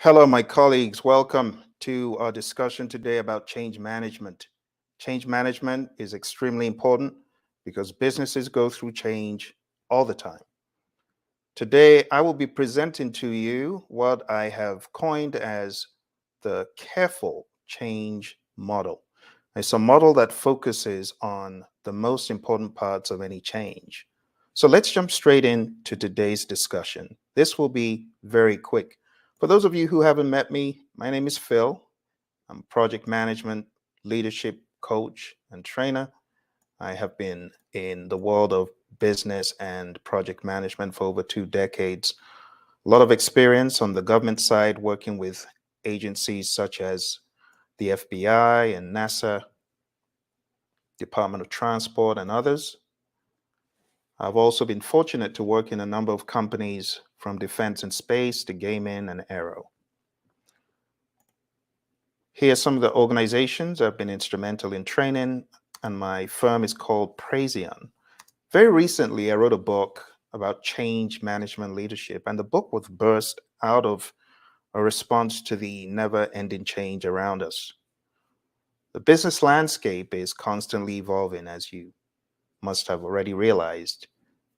Hello, my colleagues. Welcome to our discussion today about change management. Change management is extremely important because businesses go through change all the time. Today, I will be presenting to you what I have coined as the careful change model. It's a model that focuses on the most important parts of any change. So let's jump straight into today's discussion. This will be very quick. For those of you who haven't met me, my name is Phil. I'm a project management, leadership coach, and trainer. I have been in the world of business and project management for over 2 decades. A lot of experience on the government side working with agencies such as the FBI and NASA, Department of Transport, and others. I've also been fortunate to work in a number of companies from defense and space to gaming and aero. Here are some of the organizations I've been instrumental in training, and my firm is called Praision. Very recently, I wrote a book about change management leadership, and the book was birthed out of a response to the never-ending change around us. The business landscape is constantly evolving, as you must have already realized,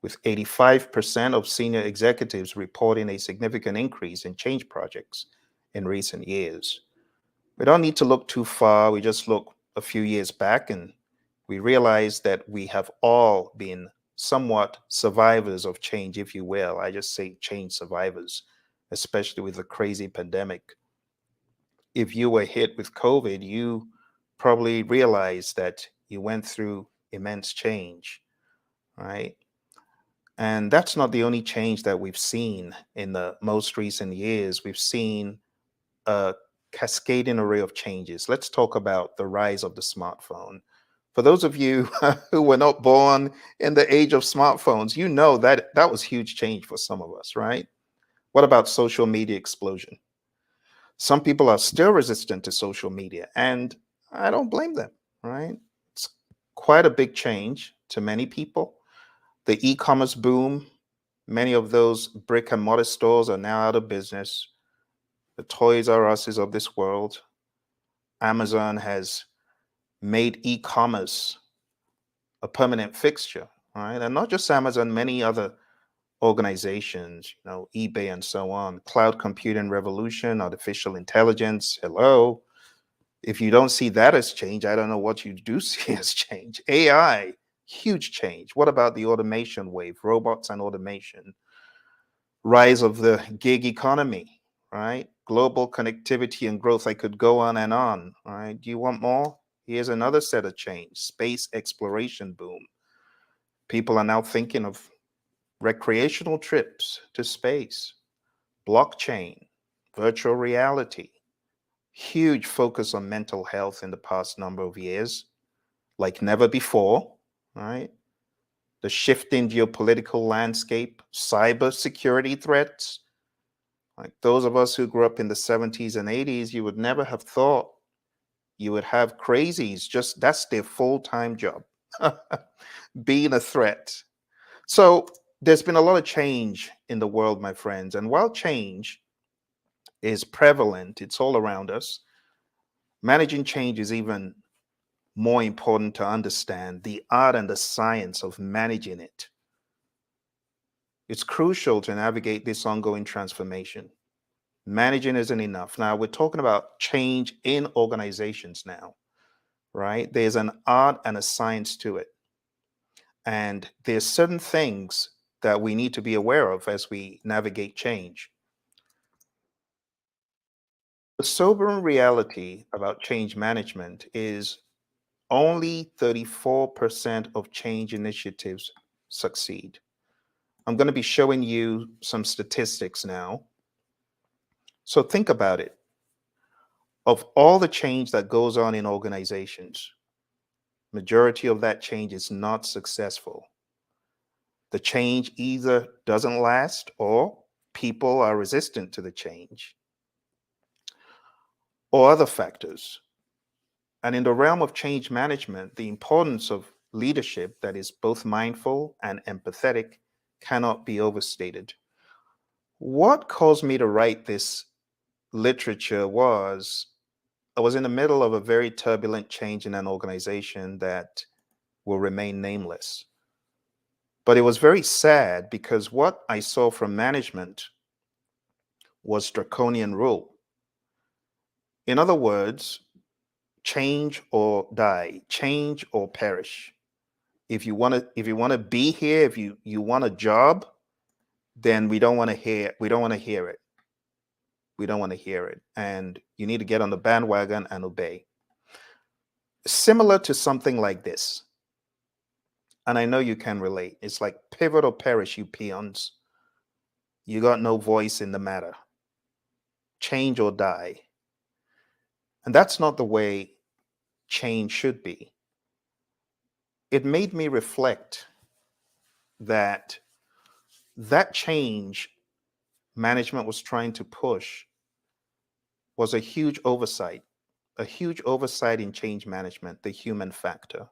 with 85% of senior executives reporting a significant increase in change projects in recent years. We don't need to look too far. We just look a few years back and we realize that we have all been somewhat survivors of change, if you will. I just say change survivors, especially with the crazy pandemic. If you were hit with COVID, you probably realized that you went through immense change, right? And that's not the only change that we've seen in the most recent years. We've seen a cascading array of changes. Let's talk about the rise of the smartphone. For those of you who were not born in the age of smartphones, you know that that was huge change for some of us, right? What about social media explosion? Some people are still resistant to social media, and I don't blame them, right? It's quite a big change to many people. The e-commerce boom, many of those brick and mortar stores are now out of business. The Toys R Us's of this world. Amazon has made e-commerce a permanent fixture, right? And not just Amazon, many other organizations, eBay and so on. Cloud computing revolution, artificial intelligence. Hello. If you don't see that as change, I don't know what you do see as change. AI, huge change. What about the automation wave, robots and automation? Rise of the gig economy, right? Global connectivity and growth. I could go on and on, right? Do you want more? Here's another set of change, space exploration boom. People are now thinking of recreational trips to space, blockchain, virtual reality, huge focus on mental health in the past number of years, like never before, right? The shifting geopolitical landscape, cyber security threats. Like those of us who grew up in the 70s and 80s, you would never have thought you would have crazies. Just that's their full-time job, being a threat. So there's been a lot of change in the world, my friends. And while change is prevalent, it's all around us, managing change is even more important to understand the art and the science of managing it. It's crucial to navigate this ongoing transformation. Managing isn't enough. Now, we're talking about change in organizations now, right? There's an art and a science to it. And there's certain things that we need to be aware of as we navigate change. The sobering reality about change management is only 34% of change initiatives succeed. I'm going to be showing you some statistics now. So think about it. Of all the change that goes on in organizations, majority of that change is not successful. The change either doesn't last or people are resistant to the change or other factors. And in the realm of change management, the importance of leadership that is both mindful and empathetic cannot be overstated. What caused me to write this literature was I was in the middle of a very turbulent change in an organization that will remain nameless. But it was very sad because what I saw from management was draconian rule. In other words, change or die, change or perish. If you want to be here, if you want a job, then we don't want to hear it. We don't want to hear it. And you need to get on the bandwagon and obey. Similar to something like this, and I know you can relate. It's like pivot or perish, you peons. You got no voice in the matter. Change or die. And that's not the way change should be. It made me reflect that that change management was trying to push was a huge oversight in change management, the human factor.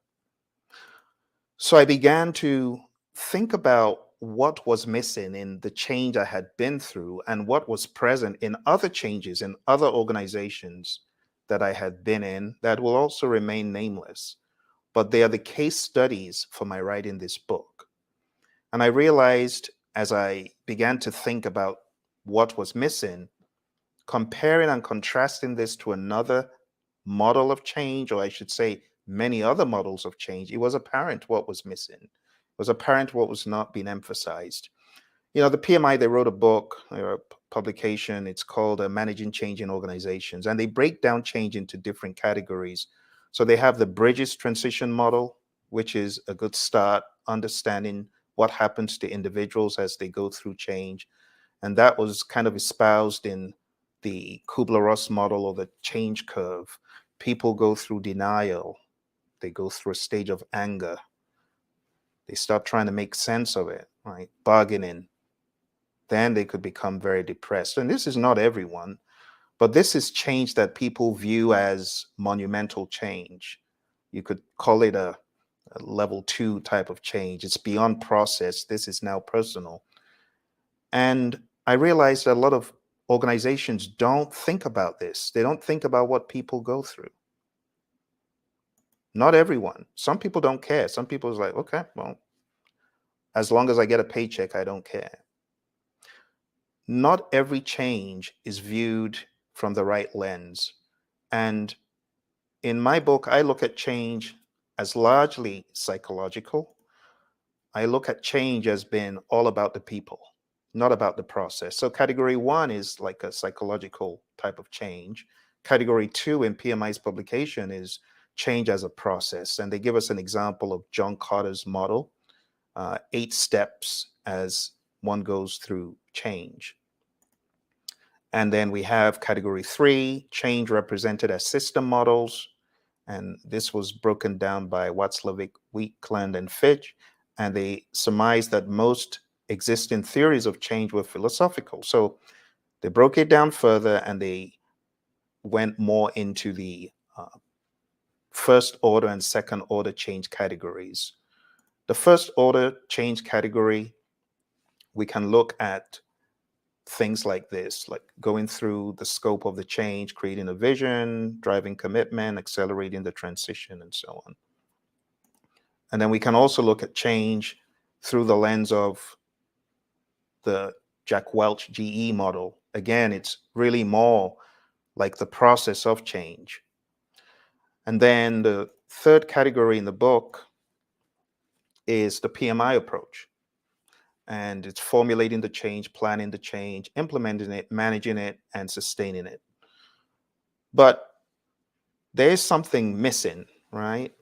So I began to think about what was missing in the change I had been through and what was present in other changes in other organizations that I had been in that will also remain nameless. But they are the case studies for my writing this book. And I realized as I began to think about what was missing, comparing and contrasting this to another model of change, or I should say, many other models of change, it was apparent what was missing. It was apparent what was not being emphasized. The PMI, they wrote a book or a publication. It's called Managing Change in Organizations, and they break down change into different categories. So they have the Bridges transition model, which is a good start, understanding what happens to individuals as they go through change. And that was kind of espoused in the Kubler-Ross model or the change curve. People go through denial. They go through a stage of anger. They start trying to make sense of it, right? Bargaining. Then they could become very depressed. And this is not everyone, but this is change that people view as monumental change. You could call it a level 2 type of change. It's beyond process. This is now personal. And I realized that a lot of organizations don't think about this. They don't think about what people go through. Not everyone. Some people don't care. Some people is like, okay, well, as long as I get a paycheck, I don't care. Not every change is viewed from the right lens. And in my book, I look at change as largely psychological. I look at change as being all about the people, not about the process. So category 1 is like a psychological type of change. Category 2 in PMI's publication is change as a process. And they give us an example of John Carter's model, 8 steps as one goes through change. And then we have category 3, change represented as system models. And this was broken down by Watzlawick, Weekland, and Fitch. And they surmised that most existing theories of change were philosophical. So they broke it down further and they went more into the first order and second order change categories. The first order change category, we can look at things like this, like going through the scope of the change, creating a vision, driving commitment, accelerating the transition, and so on. And then we can also look at change through the lens of the Jack Welch GE model. Again, it's really more like the process of change. And then the third category in the book is the PMI approach. And it's formulating the change, planning the change, implementing it, managing it, and sustaining it. But there's something missing, right?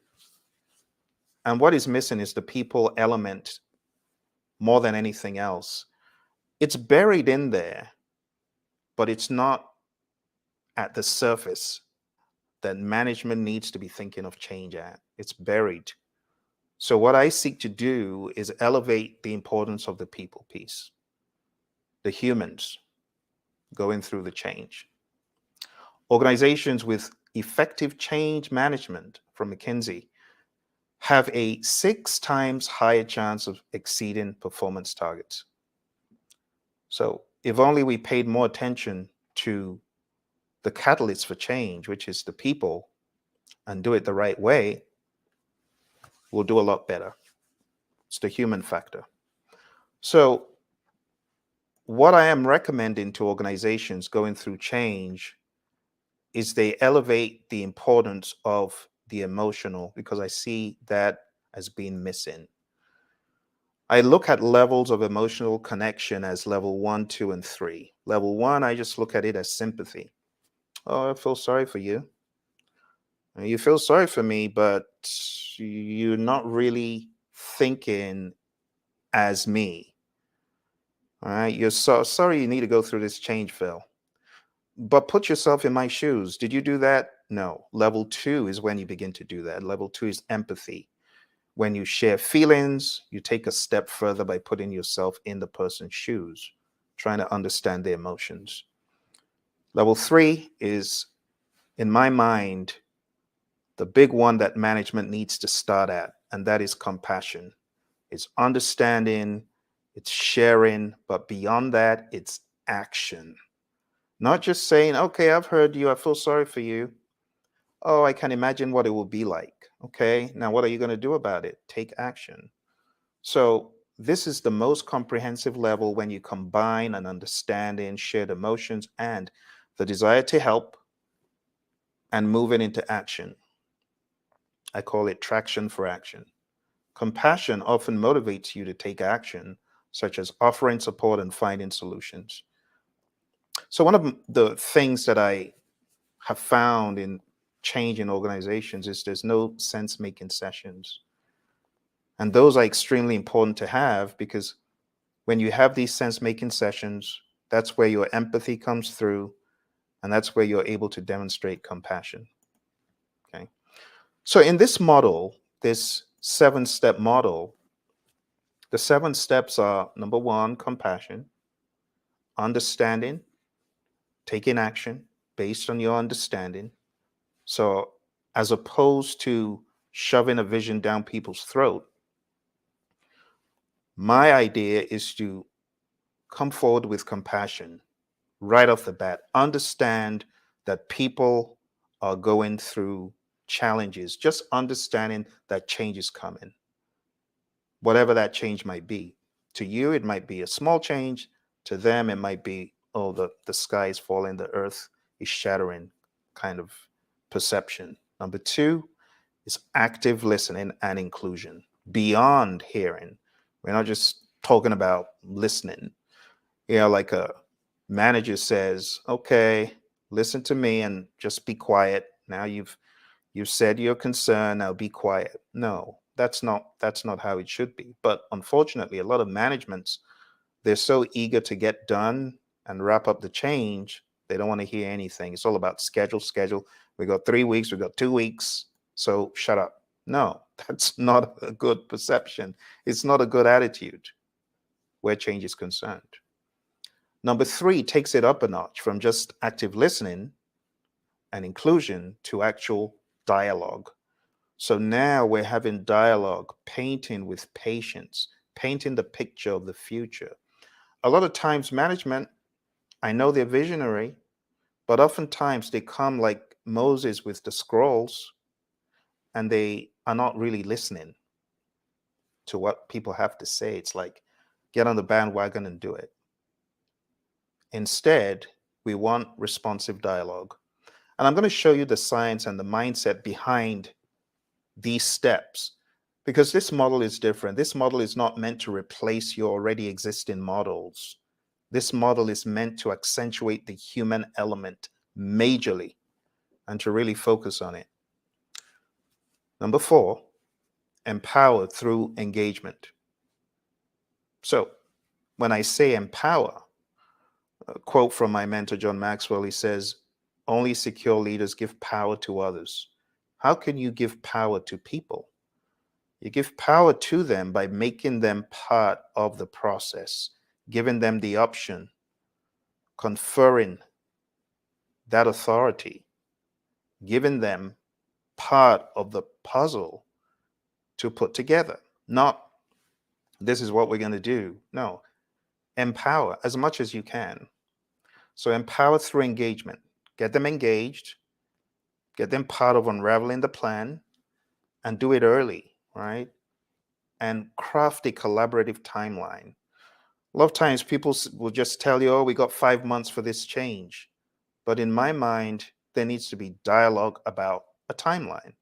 And what is missing is the people element more than anything else. It's buried in there, but it's not at the surface that management needs to be thinking of change at. It's buried. So what I seek to do is elevate the importance of the people piece, the humans going through the change. Organizations with effective change management from McKinsey have a 6 times higher chance of exceeding performance targets. So if only we paid more attention to the catalyst for change, which is the people, and do it the right way, we'll do a lot better. It's the human factor. So, what I am recommending to organizations going through change is they elevate the importance of the emotional, because I see that as being missing. I look at levels of emotional connection as level 1, 2, and 3. Level 1, I just look at it as sympathy. Oh, I feel sorry for you. You feel sorry for me, but you're not really thinking as me. All right. You're so sorry you need to go through this change, Phil. But put yourself in my shoes. Did you do that? No. Level 2 is when you begin to do that. Level 2 is empathy. When you share feelings, you take a step further by putting yourself in the person's shoes, trying to understand their emotions. Level 3 is, in my mind, the big one that management needs to start at, and that is compassion. It's understanding, it's sharing, but beyond that, it's action. Not just saying, okay, I've heard you, I feel sorry for you. Oh, I can imagine what it will be like. Okay, now what are you going to do about it? Take action. So, this is the most comprehensive level when you combine an understanding, shared emotions, and the desire to help and moving into action. I call it traction for action. Compassion often motivates you to take action, such as offering support and finding solutions. So, one of the things that I have found in change in organizations is there's no sense making sessions. And those are extremely important to have, because when you have these sense making sessions, that's where your empathy comes through, and that's where you're able to demonstrate compassion. Okay. So, in this model, this 7-step model, the 7 steps are: number 1, compassion, understanding, taking action based on your understanding. So, as opposed to shoving a vision down people's throat, my idea is to come forward with compassion right off the bat. Understand that people are going through challenges. Just understanding that change is coming, whatever that change might be. To you, it might be a small change. To them, it might be, oh, the sky is falling, the earth is shattering kind of perception. Number 2 is active listening and inclusion beyond hearing. We're not just talking about listening. Like a manager says, okay, listen to me and just be quiet. Now you've said your concern, now be quiet. No, that's not how it should be. But unfortunately, a lot of managements, they're so eager to get done and wrap up the change, they don't want to hear anything. It's all about schedule, schedule. We got 3 weeks, we got 2 weeks, so shut up. No, that's not a good perception. It's not a good attitude where change is concerned. Number 3 takes it up a notch from just active listening and inclusion to actual dialogue. So now we're having dialogue, painting with patience, painting the picture of the future. A lot of times, management, I know they're visionary, but oftentimes they come like Moses with the scrolls, and they are not really listening to what people have to say. It's like, get on the bandwagon and do it. Instead, we want responsive dialogue. And I'm going to show you the science and the mindset behind these steps, because this model is different. This model is not meant to replace your already existing models. This model is meant to accentuate the human element majorly and to really focus on it. Number 4, empower through engagement. So when I say empower, a quote from my mentor, John Maxwell, he says, only secure leaders give power to others. How can you give power to people? You give power to them by making them part of the process, giving them the option, conferring that authority, giving them part of the puzzle to put together. Not, this is what we're going to do. No, empower as much as you can. So empower through engagement. get them engaged, get them part of unraveling the plan, and do it early, right? And craft a collaborative timeline. A lot of times people will just tell you, oh, we got 5 months for this change. But in my mind, there needs to be dialogue about a timeline.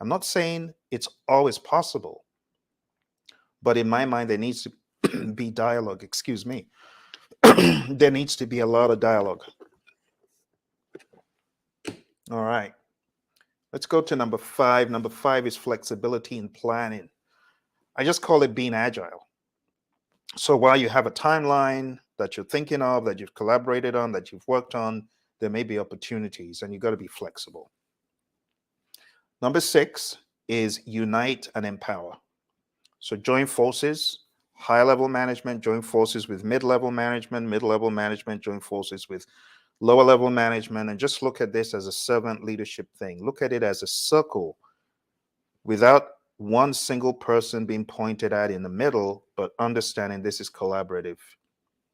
I'm not saying it's always possible, but in my mind, there needs to be dialogue. Excuse me. There needs to be a lot of dialogue. All right. Let's go to number 5. Number 5 is flexibility in planning. I just call it being agile. So while you have a timeline that you're thinking of, that you've collaborated on, that you've worked on, there may be opportunities and you got to be flexible. Number 6 is unite and empower. So join forces, high level management, join forces with mid-level management, join forces with lower level management, and just look at this as a servant leadership thing. Look at it as a circle without one single person being pointed at in the middle, but understanding this is collaborative.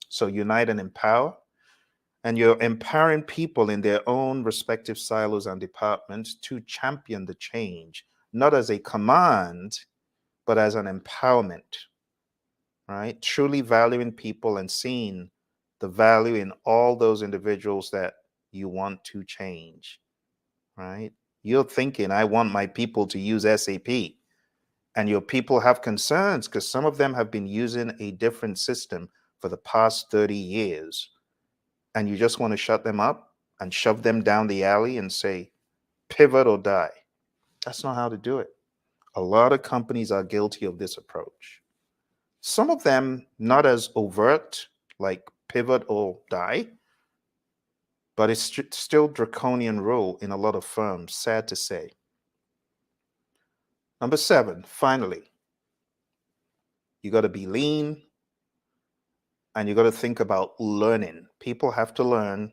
So unite and empower. And you're empowering people in their own respective silos and departments to champion the change, not as a command, but as an empowerment, right? Truly valuing people and seeing the value in all those individuals that you want to change, right? You're thinking, I want my people to use SAP, and your people have concerns because some of them have been using a different system for the past 30 years. And you just want to shut them up and shove them down the alley and say, pivot or die. That's not how to do it. A lot of companies are guilty of this approach. Some of them not as overt, like pivot or die, but it's still draconian rule in a lot of firms, sad to say. Number 7, finally, you got to be lean and you got to think about learning. People have to learn,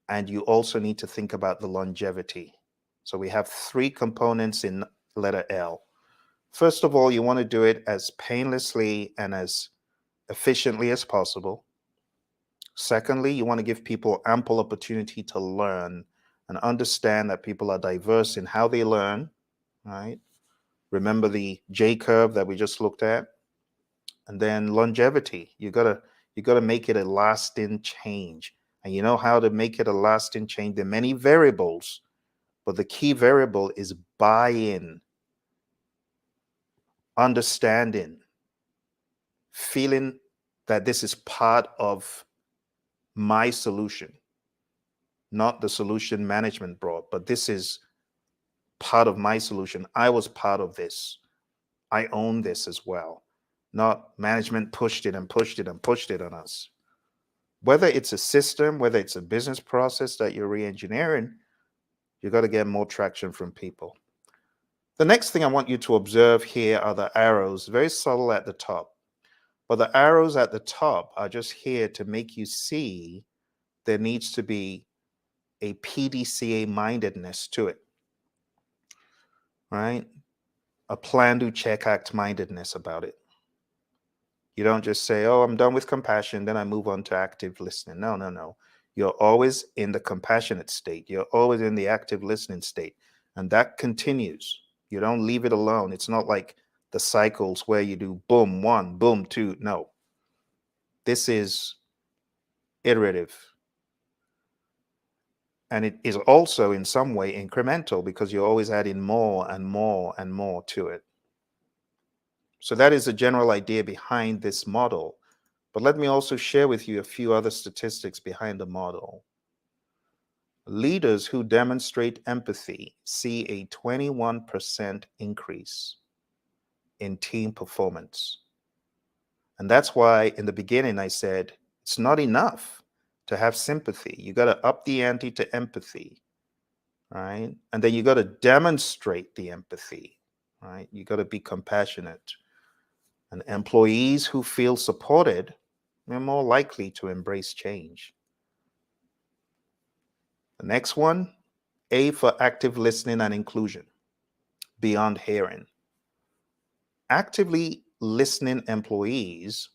and you also need to think about the longevity. So we have 3 components in letter L. First of all, you want to do it as painlessly and as efficiently as possible. Secondly, you want to give people ample opportunity to learn and understand that people are diverse in how they learn, right? Remember the J curve that we just looked at? And then longevity. You got to make it a lasting change. And you know how to make it a lasting change? There are many variables, but the key variable is buy-in, understanding, feeling that this is part of my solution, not the solution management brought, but this is part of my solution. I was part of this. I own this as well. Not management pushed it and pushed it and pushed it on us. Whether it's a system, whether it's a business process that you're re-engineering, you got to get more traction from people. The next thing I want you to observe here are the arrows, very subtle at the top. But the arrows at the top are just here to make you see there needs to be a PDCA mindedness to it, right? A plan, do, check, act mindedness about it. You don't just say, oh, I'm done with compassion, then I move on to active listening. No, no, no. You're always in the compassionate state. You're always in the active listening state. And that continues. You don't leave it alone. It's not like the cycles where you do boom, 1, boom, 2. No. This is iterative. And it is also in some way incremental because you're always adding more and more and more to it. So that is the general idea behind this model. But let me also share with you a few other statistics behind the model. Leaders who demonstrate empathy see a 21% increase in team performance. And that's why in the beginning I said, it's not enough to have sympathy. You got to up the ante to empathy, right? And then you got to demonstrate the empathy, right? You got to be compassionate. And employees who feel supported are more likely to embrace change. The next one, A for active listening and inclusion, beyond hearing. Actively listening employees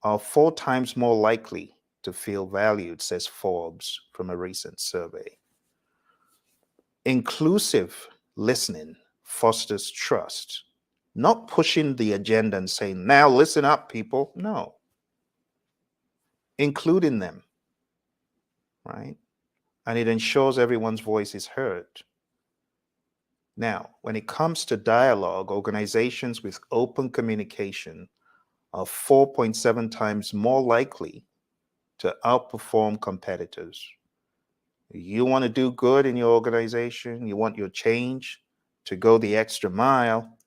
are 4 times more likely to feel valued, says Forbes from a recent survey. Inclusive listening fosters trust, not pushing the agenda and saying, now listen up, people. No, including them, right? And it ensures everyone's voice is heard. Now, when it comes to dialogue, organizations with open communication are 4.7 times more likely to outperform competitors. You want to do good in your organization, you want your change to go the extra mile,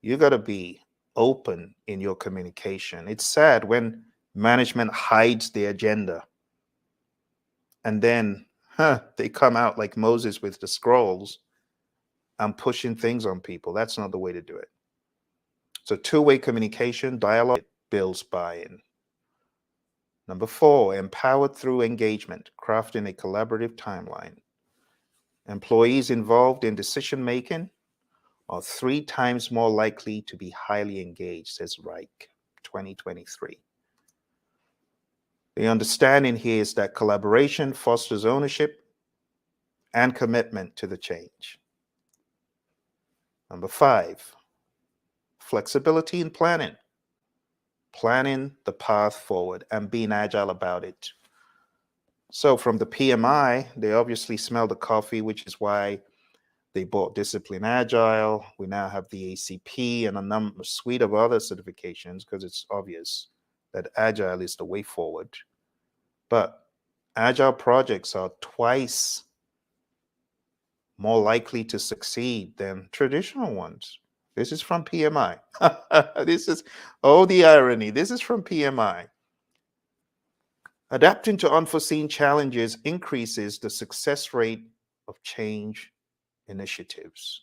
you got to be open in your communication. It's sad when management hides the agenda and then they come out like Moses with the scrolls and pushing things on people. That's not the way to do it. So two-way communication, dialogue builds buy-in. Number 4, empowered through engagement, crafting a collaborative timeline. Employees involved in decision making are 3 times more likely to be highly engaged, says Reich, 2023. The understanding here is that collaboration fosters ownership and commitment to the change. Number 5, flexibility in planning. Planning the path forward and being agile about it. So from the PMI, they obviously smell the coffee, which is why they bought Discipline Agile. We now have the ACP and a suite of other certifications because it's obvious that Agile is the way forward. But Agile projects are twice more likely to succeed than traditional ones. This is from PMI. This is, oh, the irony. This is from PMI. Adapting to unforeseen challenges increases the success rate of change initiatives.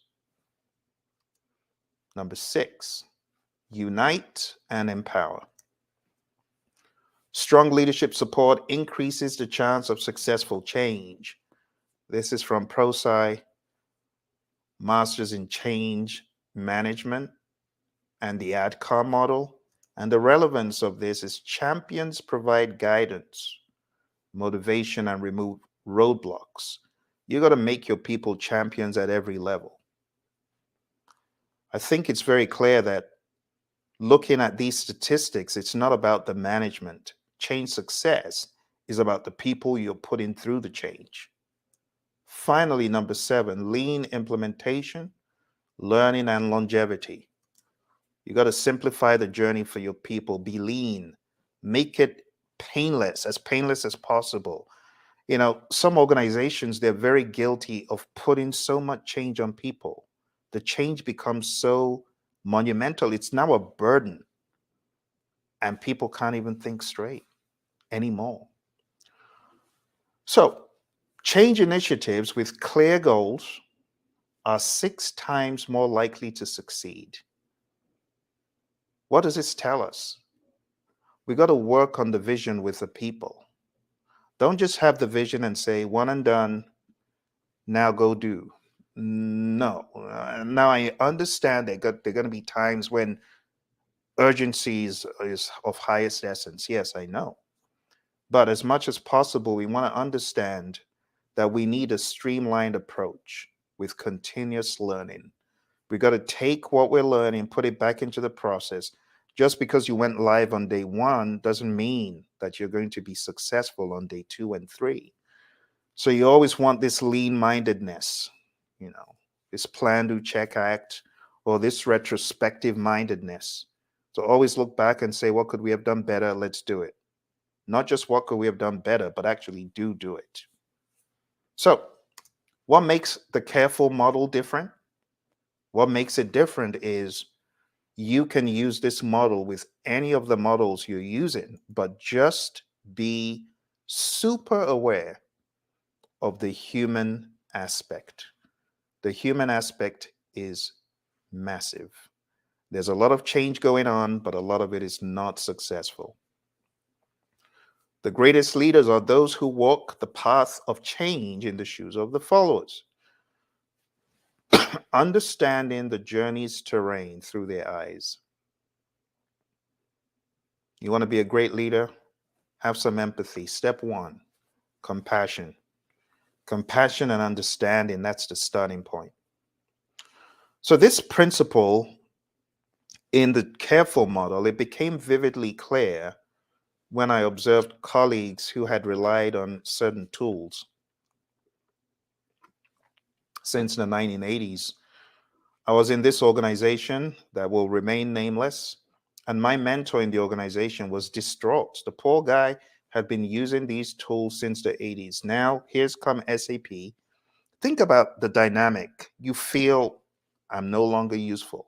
Number 6, unite and empower. Strong leadership support increases the chance of successful change. This is from ProSci, Masters in Change Management, and the ADCAR model. And the relevance of this is champions provide guidance, motivation, and remove roadblocks. You got to make your people champions at every level. I think it's very clear that looking at these statistics, it's not about the management. Change success is about the people you're putting through the change. Finally, number 7, lean implementation, learning, and longevity. You got to simplify the journey for your people. Be lean. Make it painless as possible. You know, some organizations, they're very guilty of putting so much change on people. The change becomes so monumental. It's now a burden. And people can't even think straight anymore. So, change initiatives with clear goals are 6 times more likely to succeed. What does this tell us? We got to work on the vision with the people. Don't just have the vision and say, one and done, now go do. No. Now I understand there are going to be times when urgency is of highest essence. Yes, I know. But as much as possible, we want to understand that we need a streamlined approach with continuous learning. We got to take what we're learning, put it back into the process. Just because you went live on day 1 doesn't mean that you're going to be successful on day 2 and 3. So you always want this lean-mindedness, you know, this plan, do, check, act, or this retrospective mindedness. So always look back and say, what could we have done better? Let's do it. Not just what could we have done better, but actually do it. So what makes the careful model different? What makes it different is you can use this model with any of the models you're using, but just be super aware of the human aspect. The human aspect is massive. There's a lot of change going on, but a lot of it is not successful. The greatest leaders are those who walk the path of change in the shoes of the followers, understanding the journey's terrain through their eyes. You want to be a great leader? Have some empathy. Step one, compassion. Compassion and understanding, that's the starting point. So, this principle in the careful model, it became vividly clear when I observed colleagues who had relied on certain tools since the 1980s. I was in this organization that will remain nameless, and my mentor in the organization was distraught. The poor guy had been using these tools since the 80s. Now, here's come SAP. Think about the dynamic. You feel I'm no longer useful.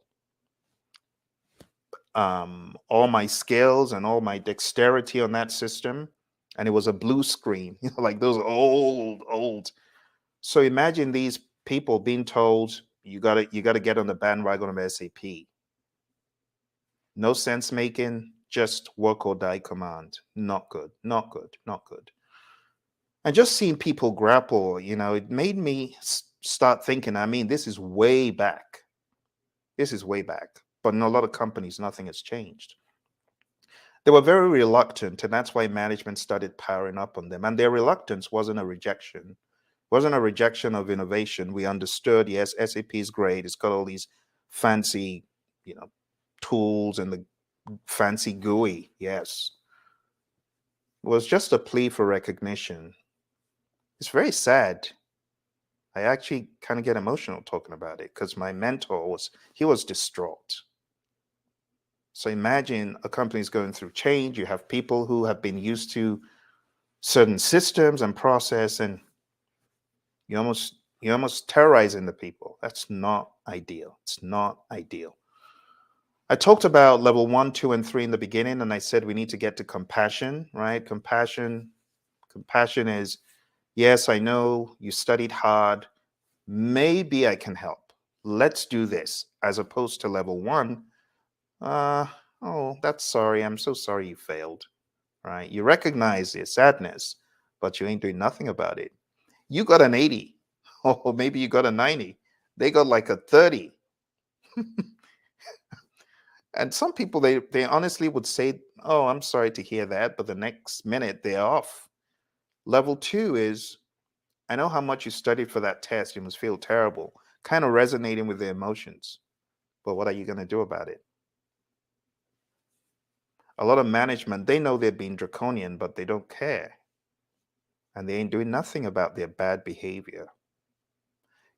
All my skills and all my dexterity on that system, and it was a blue screen, like those old. So imagine these people being told you gotta get on the bandwagon of SAP. No sense making, just work or die command. Not good, not good, not good. And just seeing people grapple, it made me start thinking. I mean, this is way back. This is way back. But in a lot of companies, nothing has changed. They were very reluctant, and that's why management started powering up on them. And their reluctance wasn't a rejection of innovation. We understood, yes, SAP is great. It's got all these fancy, you know, tools and the fancy GUI. Yes, it was just a plea for recognition. It's very sad. I actually kind of get emotional talking about it because my mentor was distraught. So imagine a company is going through change. You have people who have been used to certain systems and process, and you're almost terrorizing the people. That's not ideal. It's not ideal. I talked about level 1, 2, and 3 in the beginning, and I said we need to get to compassion, right? Compassion is, yes, I know you studied hard. Maybe I can help. Let's do this, as opposed to level 1. Uh, oh, that's sorry. I'm so sorry you failed, right? You recognize your sadness, but you ain't doing nothing about it. You got an 80, or maybe you got a 90. They got like a 30. And some people, they honestly would say, oh, I'm sorry to hear that, but the next minute they're off. Level 2 is, I know how much you studied for that test. You must feel terrible, kind of resonating with the emotions. But what are you going to do about it? A lot of management, they know they're being draconian, but they don't care. And they ain't doing nothing about their bad behavior.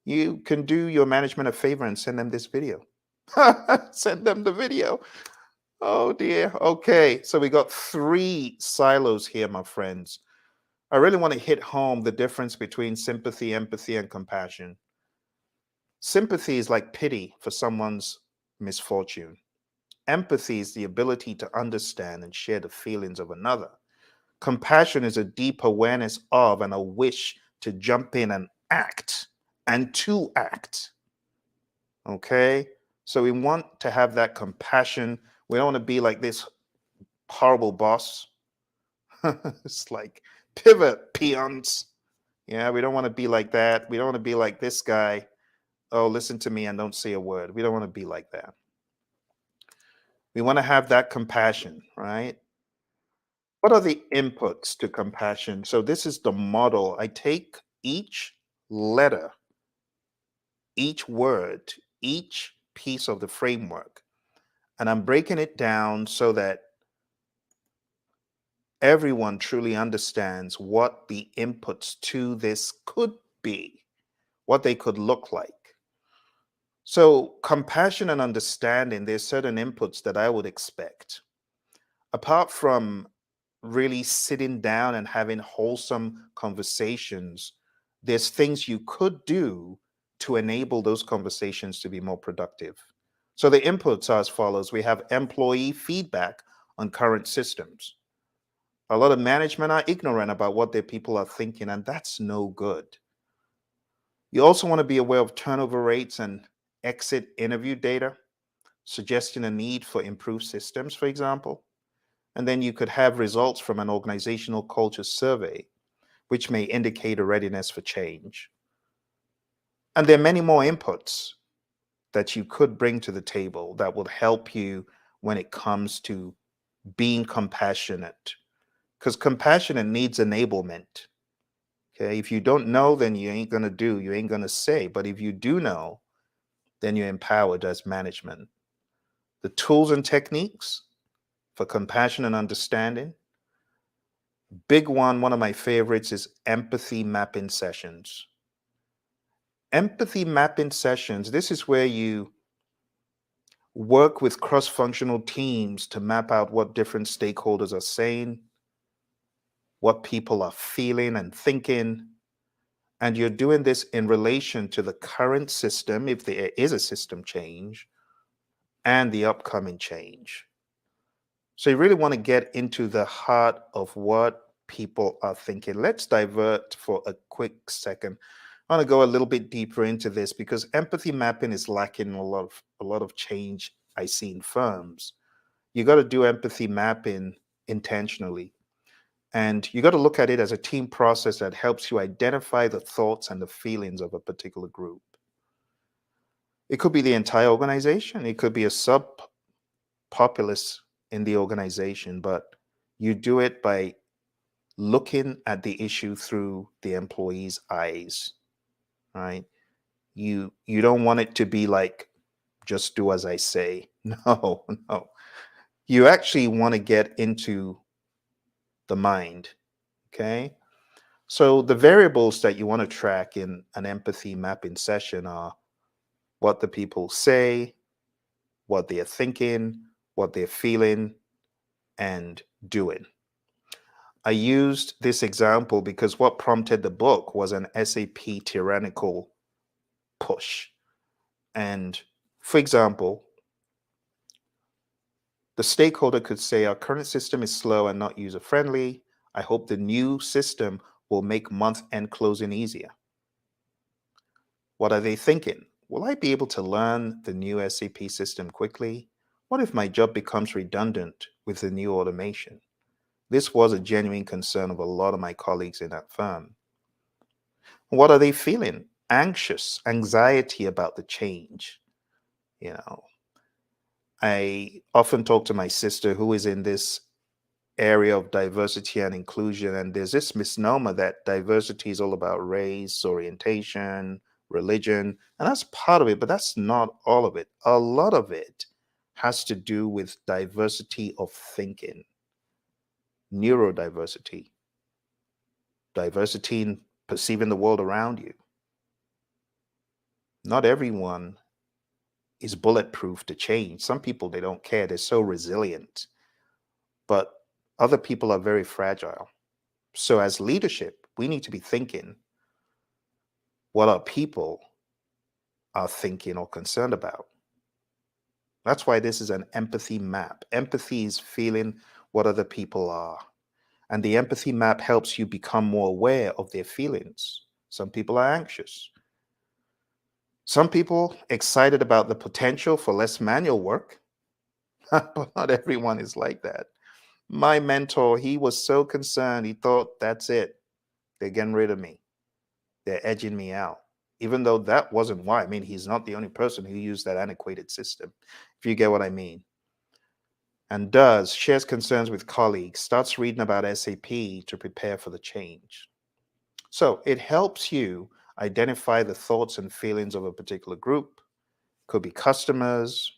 You can do your management a favor and send them this video. Send them the video. Oh dear. Okay. So we got 3 silos here, my friends. I really want to hit home the difference between sympathy, empathy, and compassion. Sympathy is like pity for someone's misfortune. Empathy is the ability to understand and share the feelings of another. Compassion is a deep awareness of and a wish to jump in and act and to act. Okay? So we want to have that compassion. We don't want to be like this horrible boss. It's like pivot peons. Yeah, we don't want to be like that. We don't want to be like this guy. Oh, listen to me and don't say a word. We don't want to be like that. We want to have that compassion, right? What are the inputs to compassion? So this is the model. I take each letter, each word, each piece of the framework, and I'm breaking it down so that everyone truly understands what the inputs to this could be, what they could look like. So, compassion and understanding, there's certain inputs that I would expect. Apart from really sitting down and having wholesome conversations, there's things you could do to enable those conversations to be more productive. So, the inputs are as follows: we have employee feedback on current systems. A lot of management are ignorant about what their people are thinking, and that's no good. You also want to be aware of turnover rates and exit interview data, suggesting a need for improved systems, for example. And then you could have results from an organizational culture survey, which may indicate a readiness for change. And there are many more inputs that you could bring to the table that will help you when it comes to being compassionate. because compassionate needs enablement. Okay, if you don't know, then you ain't gonna do, you ain't gonna say. But if you do know, then you're empowered as management. The tools and techniques for compassion and understanding. Big one of my favorites is empathy mapping sessions. Empathy mapping sessions, this is where you work with cross functional teams to map out what different stakeholders are saying, what people are feeling and thinking. And you're doing this in relation to the current system, if there is a system change, and the upcoming change. So you really want to get into the heart of what people are thinking. Let's divert for a quick second. I want to go a little bit deeper into this because empathy mapping is lacking a lot of change I see in firms. You got to do empathy mapping intentionally. And you got to look at it as a team process that helps you identify the thoughts and the feelings of a particular group. It could be the entire organization, it could be a subpopulace in the organization, but you do it by looking at the issue through the employee's eyes, right? You don't want it to be like just do as I say. No, no. You actually want to get into the mind, okay? So the variables that you want to track in an empathy mapping session are what the people say, what they're thinking, what they're feeling, and doing. I used this example because what prompted the book was an SAP tyrannical push. And for example, the stakeholder could say, our current system is slow and not user friendly. I hope the new system will make month end closing easier. What are they thinking? Will I be able to learn the new SAP system quickly? What if my job becomes redundant with the new automation? This was a genuine concern of a lot of my colleagues in that firm. What are they feeling? Anxious, anxiety about the change. You know, I often talk to my sister who is in this area of diversity and inclusion, and there's this misnomer that diversity is all about race, orientation, religion, and that's part of it, but that's not all of it. A lot of it has to do with diversity of thinking, neurodiversity, diversity in perceiving the world around you. Not everyone is bulletproof to change. Some people, they don't care, they're so resilient, but other people are very fragile. So as leadership, we need to be thinking what our people are thinking or concerned about. That's why this is an empathy map. Empathy is feeling what other people are. And the empathy map helps you become more aware of their feelings. Some people are anxious. Some people excited about the potential for less manual work, but not everyone is like that. My mentor, he was so concerned. He thought, that's it. They're getting rid of me. They're edging me out. Even though that wasn't why. I mean, he's not the only person who used that antiquated system, if you get what I mean. And shares concerns with colleagues, starts reading about SAP to prepare for the change. So it helps you identify the thoughts and feelings of a particular group. Could be customers,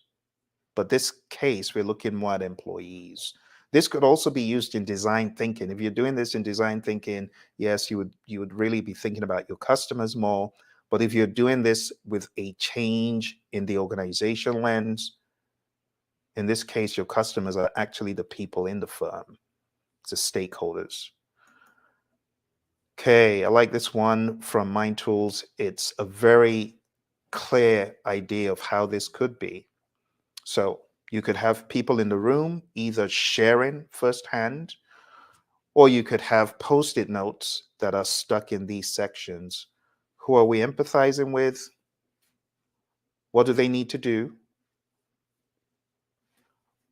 but this case, we're looking more at employees. This could also be used in design thinking. If you're doing this in design thinking, yes, you would really be thinking about your customers more. But if you're doing this with a change in the organization lens, in this case, your customers are actually the people in the firm, it's the stakeholders. Okay, I like this one from Mind Tools. It's a very clear idea of how this could be. So you could have people in the room either sharing firsthand, or you could have post-it notes that are stuck in these sections. Who are we empathizing with? What do they need to do?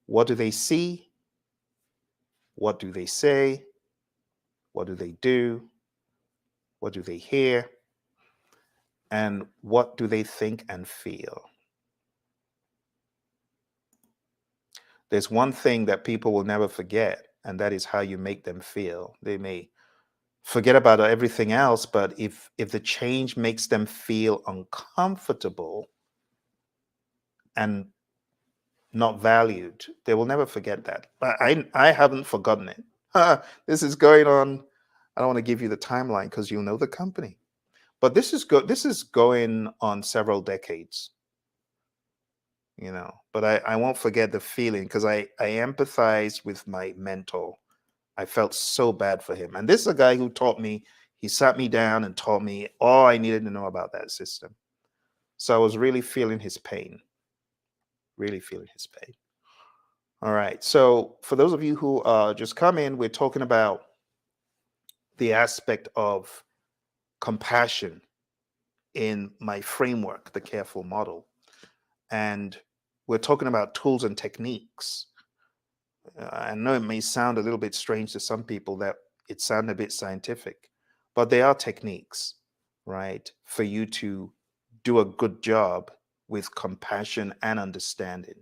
What do they see? What do they say? What do they do? What do they hear? And what do they think and feel? There's one thing that people will never forget. and that is how you make them feel. They may forget about everything else, but if the change makes them feel uncomfortable and not valued, they will never forget that. I haven't forgotten it. This is going on. I don't want to give you the timeline because you know the company, but this is going on several decades, you know. But I won't forget the feeling because I empathize with my mentor. I felt so bad for him, and this is a guy who taught me. He sat me down and taught me all I needed to know about that system. So I was really feeling his pain, really feeling his pain. All right. So for those of you who just come in, we're talking about the aspect of compassion in my framework, the careful model. And we're talking about tools and techniques. I know it may sound a little bit strange to some people that it sounds a bit scientific, but they are techniques, right? For you to do a good job with compassion and understanding.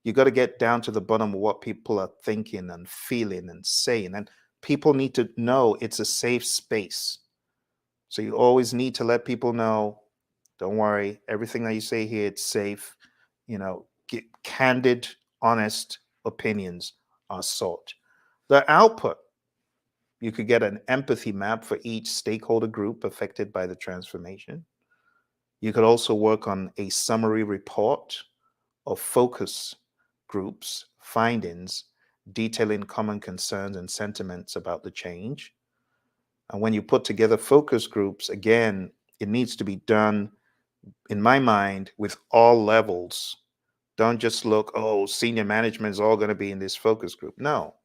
You got to get down to the bottom of what people are thinking and feeling and saying. And people need to know it's a safe space. So you always need to let people know, don't worry, everything that you say here, it's safe. You know, get candid, honest opinions are sought. The output, you could get an empathy map for each stakeholder group affected by the transformation. You could also work on a summary report of focus groups' findings detailing common concerns and sentiments about the change. And when you put together focus groups, again, it needs to be done, in my mind, with all levels. Don't just look, oh, senior management is all going to be in this focus group. No,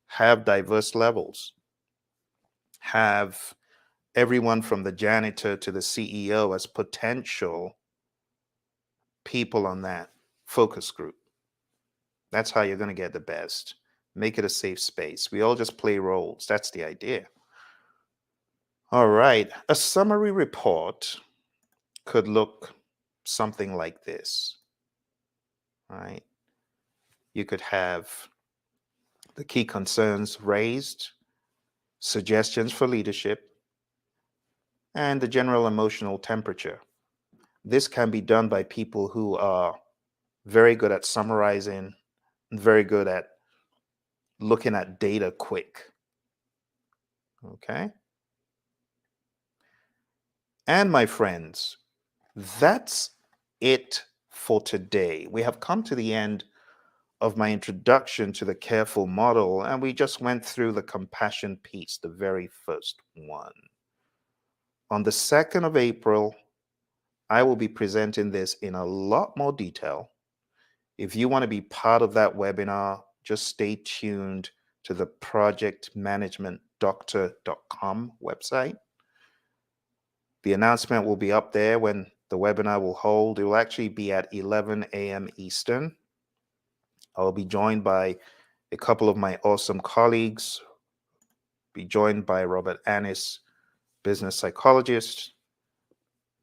have diverse levels. Have everyone from the janitor to the CEO as potential people on that focus group. That's how you're going to get the best. Make it a safe space. We all just play roles. That's the idea. All right. A summary report could look something like this. All right. You could have the key concerns raised, suggestions for leadership, and the general emotional temperature. This can be done by people who are very good at summarizing, very good at looking at data quick. Okay. And my friends, that's it for today. We have come to the end of my introduction to the careful model, and we just went through the compassion piece, the very first one. On the 2nd of April, I will be presenting this in a lot more detail. If you want to be part of that webinar, just stay tuned to the projectmanagementdoctor.com website. The announcement will be up there when the webinar will hold. It will actually be at 11 a.m. Eastern. I'll be joined by a couple of my awesome colleagues, be joined by Robert Annis, business psychologist,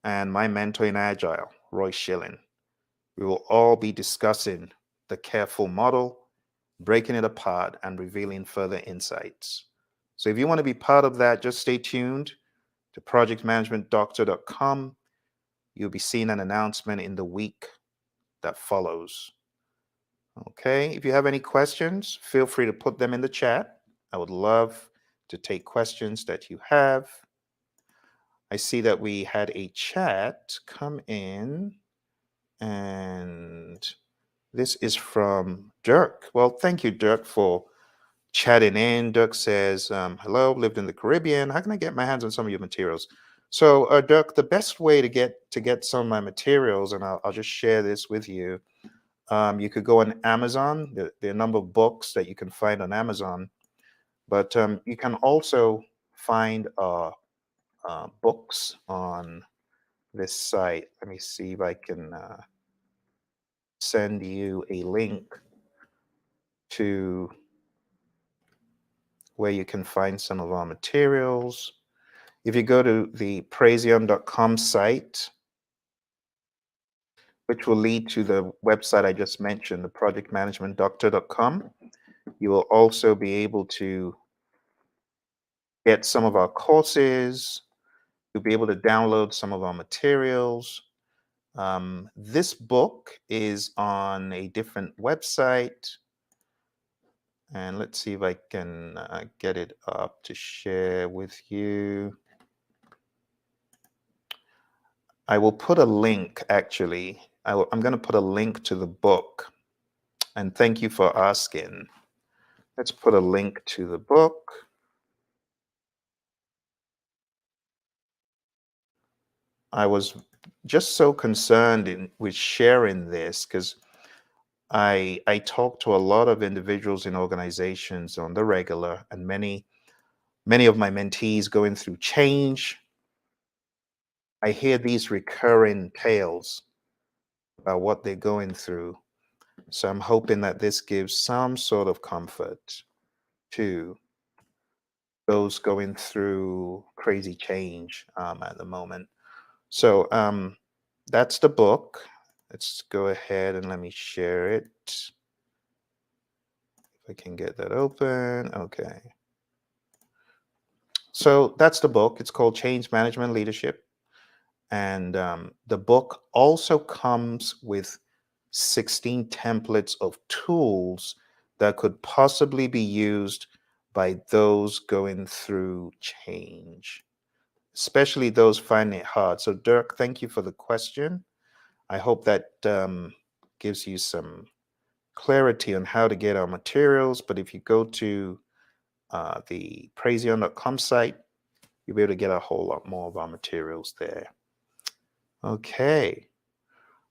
and my mentor in Agile, Roy Schilling. We will all be discussing the careful model, breaking it apart, and revealing further insights. So if you want to be part of that, just stay tuned to projectmanagementdoctor.com. You'll be seeing an announcement in the week that follows. Okay, if you have any questions, feel free to put them in the chat. I would love to take questions that you have. I see that we had a chat come in, and this is from Dirk. Well, thank you, Dirk, for chatting in. Dirk says, hello, lived in the Caribbean. How can I get my hands on some of your materials? So, Dirk, the best way to get some of my materials, and I'll just share this with you. You could go on Amazon. There are a number of books that you can find on Amazon, but you can also find books on this site. Let me see if I can send you a link to where you can find some of our materials. If you go to the praizion.com site, which will lead to the website I just mentioned, the projectmanagementdoctor.com, You will also be able to get some of our courses. You'll be able to download some of our materials. This book is on a different website. And let's see if I can get it up to share with you. I will put a link, actually. I'm going to put a link to the book. And thank you for asking. Let's put a link to the book. I was just so concerned with sharing this because I talk to a lot of individuals in organizations on the regular, and many of my mentees going through change. I hear these recurring tales about what they're going through. So I'm hoping that this gives some sort of comfort to those going through crazy change at the moment. So that's the book. Let's go ahead and let me share it. If I can get that open. Okay. So that's the book. It's called Change Management Leadership. And the book also comes with 16 templates of tools that could possibly be used by those going through change, especially those finding it hard. So, Dirk, thank you for the question. I hope that gives you some clarity on how to get our materials. But if you go to the praiseon.com site, you'll be able to get a whole lot more of our materials there. Okay.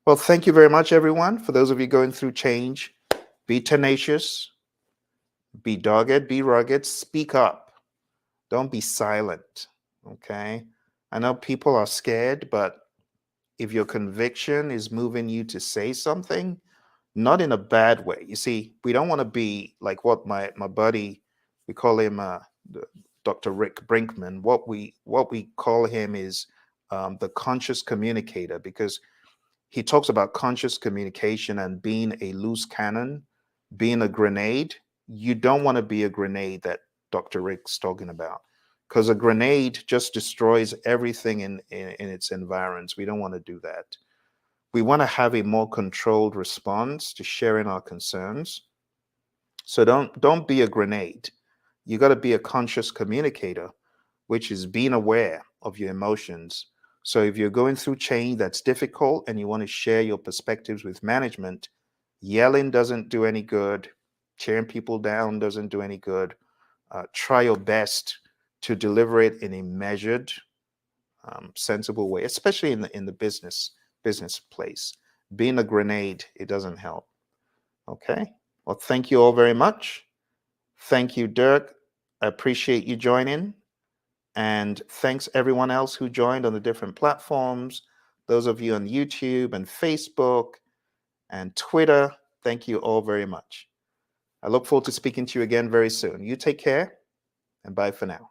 Well, thank you very much, everyone. For those of you going through change, be tenacious, be dogged, be rugged, speak up. Don't be silent. Okay. I know people are scared, but if your conviction is moving you to say something, not in a bad way. You see, we don't want to be like what my buddy, we call him Dr. Rick Brinkman. What we call him is the conscious communicator, because he talks about conscious communication and being a loose cannon, being a grenade. You don't want to be a grenade that Dr. Rick's talking about, because a grenade just destroys everything in its environs. We don't want to do that. We want to have a more controlled response to sharing our concerns. So don't be a grenade. You got to be a conscious communicator, which is being aware of your emotions. So if you're going through change that's difficult and you want to share your perspectives with management, yelling doesn't do any good. Tearing people down doesn't do any good. Try your best to deliver it in a measured, sensible way, especially in the business place. Being a grenade, it doesn't help. Okay. Well, thank you all very much. Thank you, Dirk. I appreciate you joining. And thanks everyone else who joined on the different platforms. Those of you on YouTube and Facebook and Twitter, thank you all very much. I look forward to speaking to you again very soon. You take care, and bye for now.